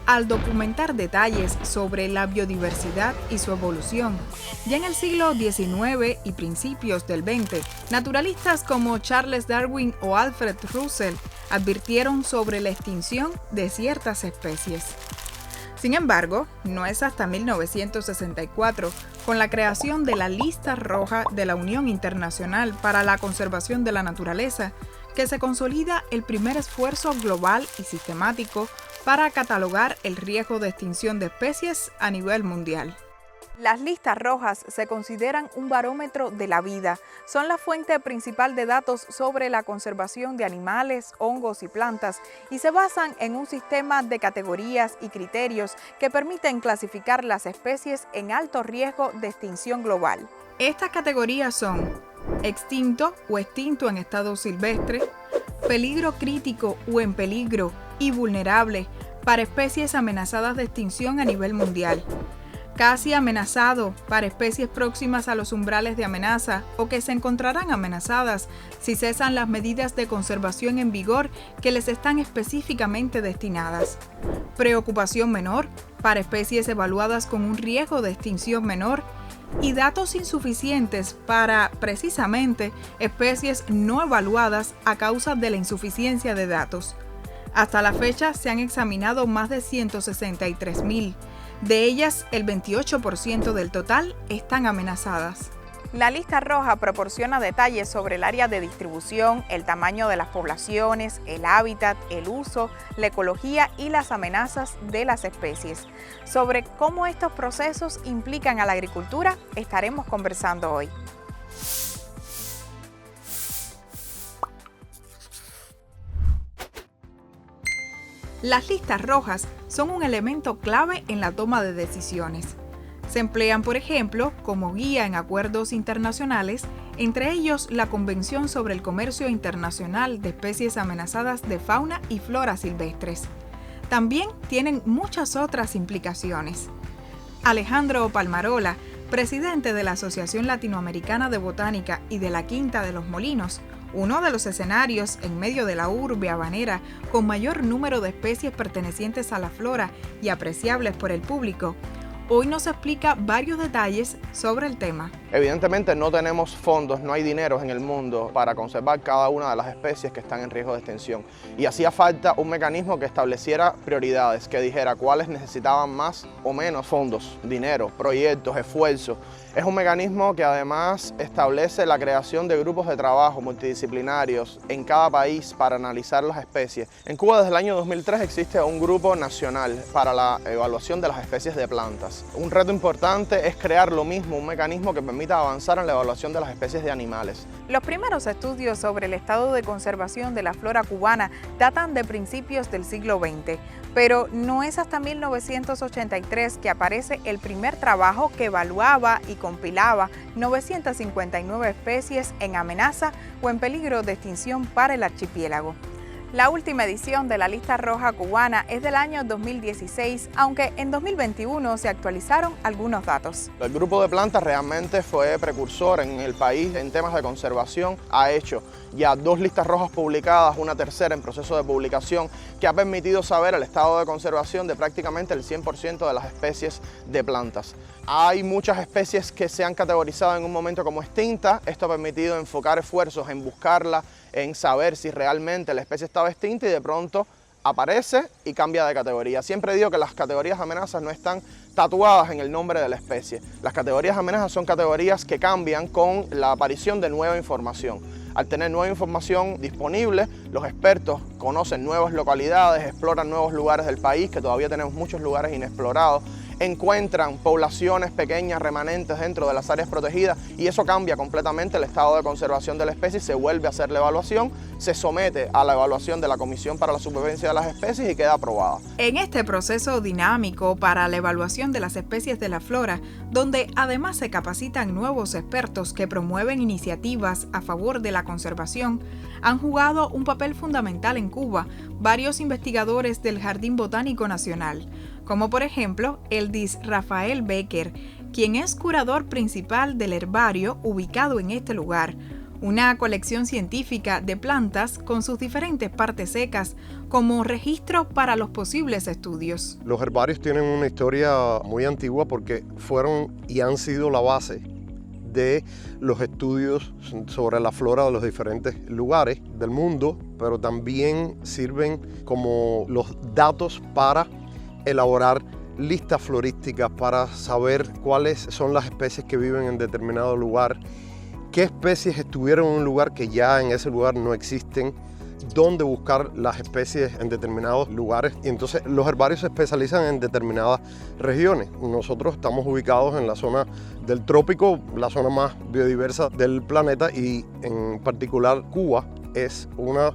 al documentar detalles sobre la biodiversidad y su evolución. Ya en el siglo XIX y principios del XX, naturalistas como Charles Darwin o Alfred Russell advirtieron sobre la extinción de ciertas especies. Sin embargo, no es hasta 1964, con la creación de la Lista Roja de la Unión Internacional para la Conservación de la Naturaleza, que se consolida el primer esfuerzo global y sistemático para catalogar el riesgo de extinción de especies a nivel mundial. Las listas rojas se consideran un barómetro de la vida. Son la fuente principal de datos sobre la conservación de animales, hongos y plantas y se basan en un sistema de categorías y criterios que permiten clasificar las especies en alto riesgo de extinción global. Estas categorías son extinto o extinto en estado silvestre, peligro crítico o en peligro y vulnerable para especies amenazadas de extinción a nivel mundial, casi amenazado para especies próximas a los umbrales de amenaza o que se encontrarán amenazadas si cesan las medidas de conservación en vigor que les están específicamente destinadas. Preocupación menor para especies evaluadas con un riesgo de extinción menor y datos insuficientes para, precisamente, especies no evaluadas a causa de la insuficiencia de datos. Hasta la fecha se han examinado más de 163.000. De ellas, el 28% del total están amenazadas. La lista roja proporciona detalles sobre el área de distribución, el tamaño de las poblaciones, el hábitat, el uso, la ecología y las amenazas de las especies. Sobre cómo estos procesos implican a la agricultura, estaremos conversando hoy. Las listas rojas son un elemento clave en la toma de decisiones. Se emplean, por ejemplo, como guía en acuerdos internacionales, entre ellos la Convención sobre el Comercio Internacional de Especies Amenazadas de Fauna y Flora Silvestres. También tienen muchas otras implicaciones. Alejandro Palmarola, presidente de la Asociación Latinoamericana de Botánica y de la Quinta de los Molinos, uno de los escenarios en medio de la urbe habanera con mayor número de especies pertenecientes a la flora y apreciables por el público, hoy nos explica varios detalles sobre el tema. Evidentemente no tenemos fondos, no hay dinero en el mundo para conservar cada una de las especies que están en riesgo de extinción. Y hacía falta un mecanismo que estableciera prioridades, que dijera cuáles necesitaban más o menos fondos, dinero, proyectos, esfuerzos. Es un mecanismo que además establece la creación de grupos de trabajo multidisciplinarios en cada país para analizar las especies. En Cuba desde el año 2003 existe un grupo nacional para la evaluación de las especies de plantas. Un reto importante es crear lo mismo, un mecanismo que permita avanzar en la evaluación de las especies de animales. Los primeros estudios sobre el estado de conservación de la flora cubana datan de principios del siglo XX, pero no es hasta 1983 que aparece el primer trabajo que evaluaba y compilaba 959 especies en amenaza o en peligro de extinción para el archipiélago. La última edición de la lista roja cubana es del año 2016, aunque en 2021 se actualizaron algunos datos. El grupo de plantas realmente fue precursor en el país en temas de conservación. Ha hecho ya 2 listas rojas publicadas, una tercera en proceso de publicación, que ha permitido saber el estado de conservación de prácticamente el 100% de las especies de plantas. Hay muchas especies que se han categorizado en un momento como extintas. Esto ha permitido enfocar esfuerzos en buscarla, en saber si realmente la especie estaba extinta y de pronto aparece y cambia de categoría. Siempre digo que las categorías de amenazas no están tatuadas en el nombre de la especie. Las categorías de amenazas son categorías que cambian con la aparición de nueva información. Al tener nueva información disponible, los expertos conocen nuevas localidades, exploran nuevos lugares del país, que todavía tenemos muchos lugares inexplorados, encuentran poblaciones pequeñas remanentes dentro de las áreas protegidas y eso cambia completamente el estado de conservación de la especie y se vuelve a hacer la evaluación, se somete a la evaluación de la Comisión para la Supervivencia de las Especies y queda aprobada. En este proceso dinámico para la evaluación de las especies de la flora, donde además se capacitan nuevos expertos que promueven iniciativas a favor de la conservación, han jugado un papel fundamental en Cuba varios investigadores del Jardín Botánico Nacional, como por ejemplo el Dis Rafael Becker, quien es curador principal del herbario ubicado en este lugar, una colección científica de plantas con sus diferentes partes secas como registro para los posibles estudios. Los herbarios tienen una historia muy antigua porque fueron y han sido la base de los estudios sobre la flora de los diferentes lugares del mundo, pero también sirven como los datos para elaborar listas florísticas, para saber cuáles son las especies que viven en determinado lugar, qué especies estuvieron en un lugar que ya en ese lugar no existen, dónde buscar las especies en determinados lugares. Y entonces los herbarios se especializan en determinadas regiones. Nosotros estamos ubicados en la zona del trópico, la zona más biodiversa del planeta, y en particular Cuba es una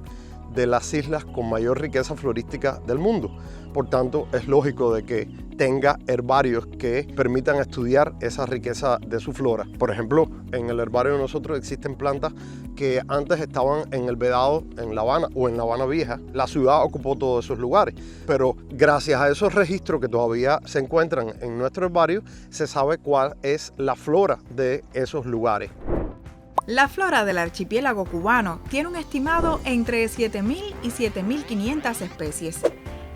de las islas con mayor riqueza florística del mundo. Por tanto, es lógico de que tenga herbarios que permitan estudiar esa riqueza de su flora. Por ejemplo, en el herbario de nosotros existen plantas que antes estaban en el Vedado, en La Habana o en La Habana Vieja. La ciudad ocupó todos esos lugares, pero gracias a esos registros que todavía se encuentran en nuestro herbario, se sabe cuál es la flora de esos lugares. La flora del archipiélago cubano tiene un estimado entre 7.000 y 7.500 especies.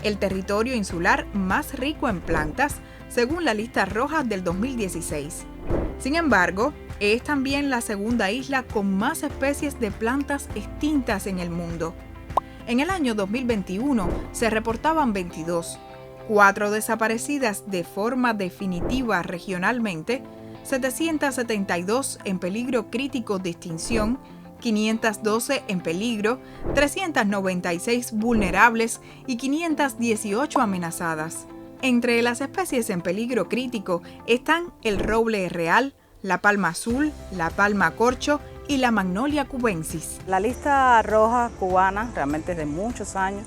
El territorio insular más rico en plantas, según la lista roja del 2016. Sin embargo, es también la segunda isla con más especies de plantas extintas en el mundo. En el año 2021 se reportaban 22, 4 desaparecidas de forma definitiva regionalmente, 772 en peligro crítico de extinción, 512 en peligro, 396 vulnerables y 518 amenazadas. Entre las especies en peligro crítico están el roble real, la palma azul, la palma corcho y la magnolia cubensis. La lista roja cubana realmente es de muchos años,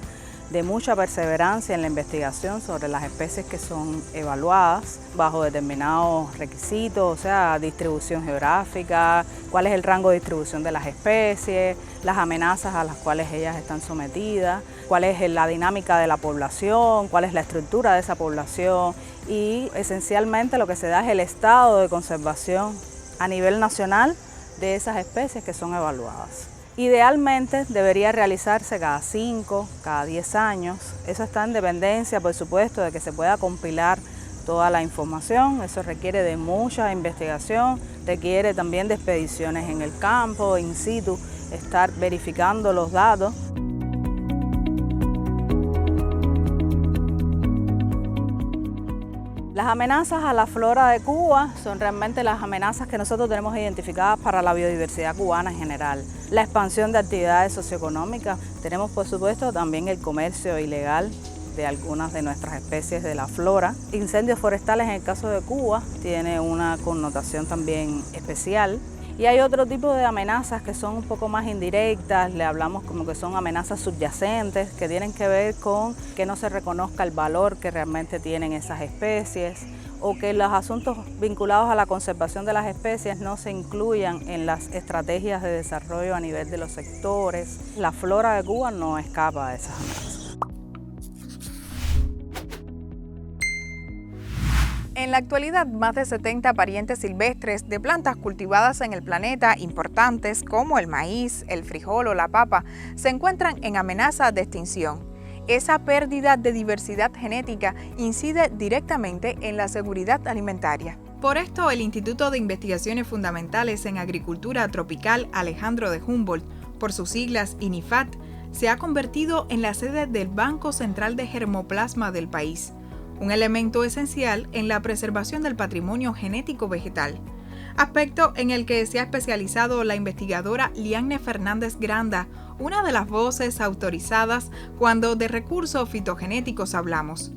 de mucha perseverancia en la investigación sobre las especies que son evaluadas bajo determinados requisitos, o sea, distribución geográfica, cuál es el rango de distribución de las especies, las amenazas a las cuales ellas están sometidas, cuál es la dinámica de la población, cuál es la estructura de esa población y esencialmente lo que se da es el estado de conservación a nivel nacional de esas especies que son evaluadas. Idealmente debería realizarse cada 5, cada 10 años. Eso está en dependencia, por supuesto, de que se pueda compilar toda la información. Eso requiere de mucha investigación, requiere también de expediciones en el campo, in situ, estar verificando los datos. Las amenazas a la flora de Cuba son realmente las amenazas que nosotros tenemos identificadas para la biodiversidad cubana en general. La expansión de actividades socioeconómicas, tenemos por supuesto también el comercio ilegal de algunas de nuestras especies de la flora. Incendios forestales en el caso de Cuba tiene una connotación también especial. Y hay otro tipo de amenazas que son un poco más indirectas, le hablamos como que son amenazas subyacentes, que tienen que ver con que no se reconozca el valor que realmente tienen esas especies, o que los asuntos vinculados a la conservación de las especies no se incluyan en las estrategias de desarrollo a nivel de los sectores. La flora de Cuba no escapa de esas amenazas. En la actualidad, más de 70 parientes silvestres de plantas cultivadas en el planeta importantes como el maíz, el frijol o la papa se encuentran en amenaza de extinción. Esa pérdida de diversidad genética incide directamente en la seguridad alimentaria. Por esto, el Instituto de Investigaciones Fundamentales en Agricultura Tropical Alejandro de Humboldt, por sus siglas INIFAT, se ha convertido en la sede del Banco Central de Germoplasma del país, un elemento esencial en la preservación del patrimonio genético vegetal, aspecto en el que se ha especializado la investigadora Lianne Fernández Granda, una de las voces autorizadas cuando de recursos fitogenéticos hablamos.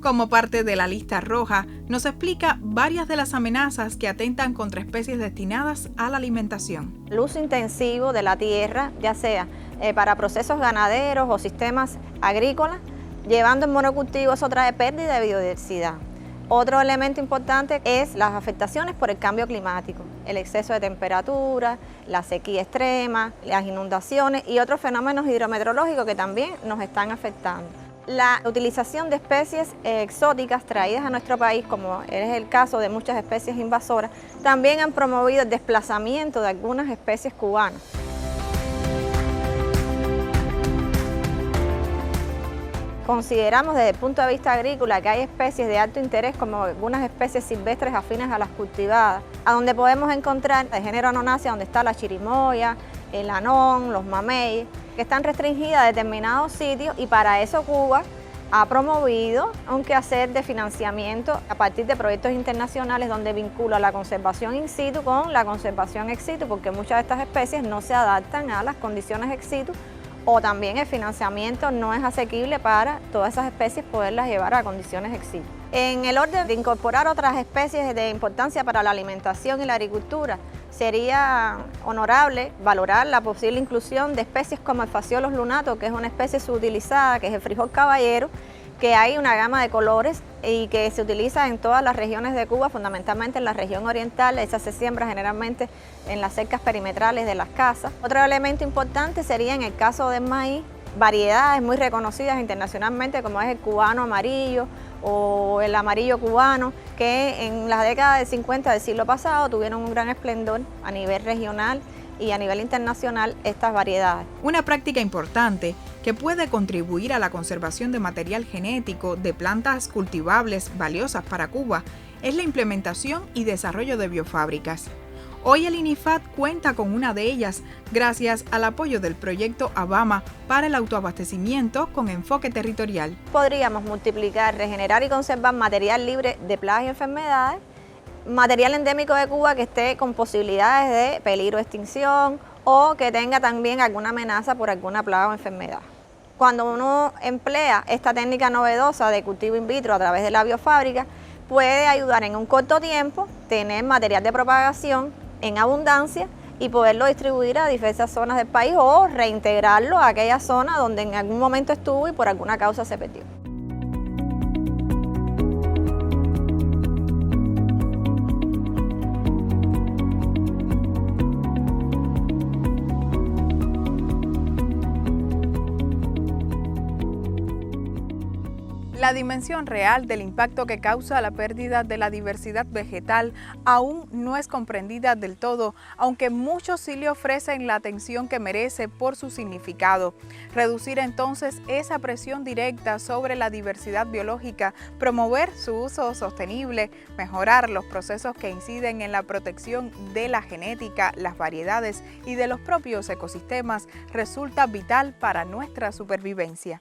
Como parte de la lista roja, nos explica varias de las amenazas que atentan contra especies destinadas a la alimentación. El uso intensivo de la tierra, ya sea para procesos ganaderos o sistemas agrícolas, llevando en monocultivo, eso trae pérdida de biodiversidad. Otro elemento importante es las afectaciones por el cambio climático, el exceso de temperatura, la sequía extrema, las inundaciones y otros fenómenos hidrometeorológicos que también nos están afectando. La utilización de especies exóticas traídas a nuestro país, como es el caso de muchas especies invasoras, también han promovido el desplazamiento de algunas especies cubanas. Consideramos desde el punto de vista agrícola que hay especies de alto interés, como algunas especies silvestres afines a las cultivadas, a donde podemos encontrar de género Anonaceae, donde está la chirimoya, el anón, los mameyes, que están restringidas a determinados sitios, y para eso Cuba ha promovido un quehacer de financiamiento a partir de proyectos internacionales donde vincula la conservación in situ con la conservación ex situ, porque muchas de estas especies no se adaptan a las condiciones ex situ, o también el financiamiento no es asequible para todas esas especies poderlas llevar a condiciones ex situ. En el orden de incorporar otras especies de importancia para la alimentación y la agricultura, sería honorable valorar la posible inclusión de especies como el Phaseolus lunatus, que es una especie subutilizada, que es el frijol caballero, que hay una gama de colores y que se utiliza en todas las regiones de Cuba, fundamentalmente en la región oriental. Esa se siembra generalmente en las cercas perimetrales de las casas. Otro elemento importante sería en el caso del maíz, variedades muy reconocidas internacionalmente como es el cubano amarillo o el amarillo cubano, que en las décadas del 50 del siglo pasado tuvieron un gran esplendor a nivel regional y a nivel internacional estas variedades. Una práctica importante que puede contribuir a la conservación de material genético de plantas cultivables valiosas para Cuba es la implementación y desarrollo de biofábricas. Hoy el INIFAD cuenta con una de ellas gracias al apoyo del proyecto Abama para el autoabastecimiento con enfoque territorial. Podríamos multiplicar, regenerar y conservar material libre de plagas y enfermedades, material endémico de Cuba que esté con posibilidades de peligro de extinción o que tenga también alguna amenaza por alguna plaga o enfermedad. Cuando uno emplea esta técnica novedosa de cultivo in vitro a través de la biofábrica, puede ayudar en un corto tiempo tener material de propagación en abundancia y poderlo distribuir a diversas zonas del país o reintegrarlo a aquella zona donde en algún momento estuvo y por alguna causa se perdió. La dimensión real del impacto que causa la pérdida de la diversidad vegetal aún no es comprendida del todo, aunque muchos sí le ofrecen la atención que merece por su significado. Reducir entonces esa presión directa sobre la diversidad biológica, promover su uso sostenible, mejorar los procesos que inciden en la protección de la genética, las variedades y de los propios ecosistemas resulta vital para nuestra supervivencia.